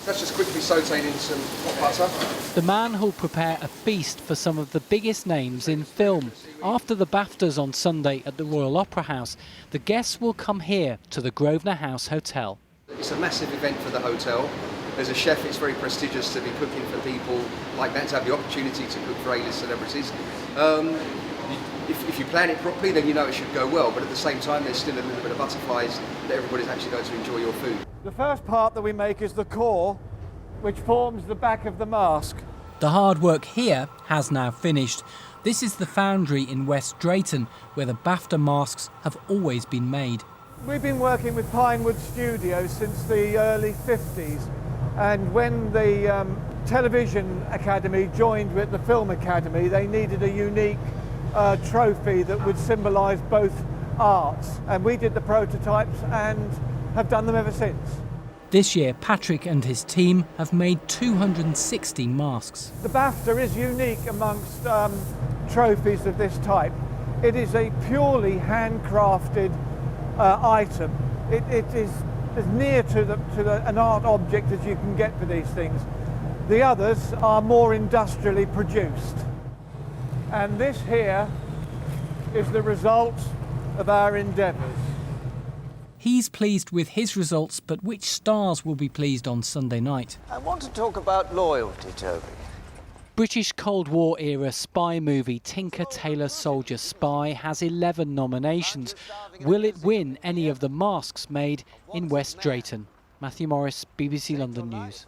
That's just quickly sautéed in some hot butter. The man who'll prepare a feast for some of the biggest names in film. After the BAFTAs on Sunday at the Royal Opera House, the guests will come here to the Grosvenor House Hotel. It's a massive event for the hotel. As a chef, it's very prestigious to be cooking for people like that, to have the opportunity to cook for A-list celebrities. If you plan it properly, then you know it should go well, but at the same time there's still a little bit of butterflies that everybody's actually going to enjoy your food. The first part that we make is the core, which forms the back of the mask. The hard work here has now finished. This is the foundry in West Drayton, where the BAFTA masks have always been made. We've been working with Pinewood Studios since the early 50s, and when the Television Academy joined with the Film Academy, they needed a unique trophy that would symbolise both arts, and we did the prototypes and have done them ever since. This year, Patrick and his team have made 260 masks. The BAFTA is unique amongst trophies of this type. It is a purely handcrafted item. It is as near to an art object as you can get for these things. The others are more industrially produced. And this here is the result of our endeavours. He's pleased with his results, but which stars will be pleased on Sunday night? I want to talk about loyalty, Toby. British Cold War era spy movie Tinker Tailor Soldier Spy has 11 nominations. Will it win any of the masks made in West Drayton? Matthew Morris, BBC London News.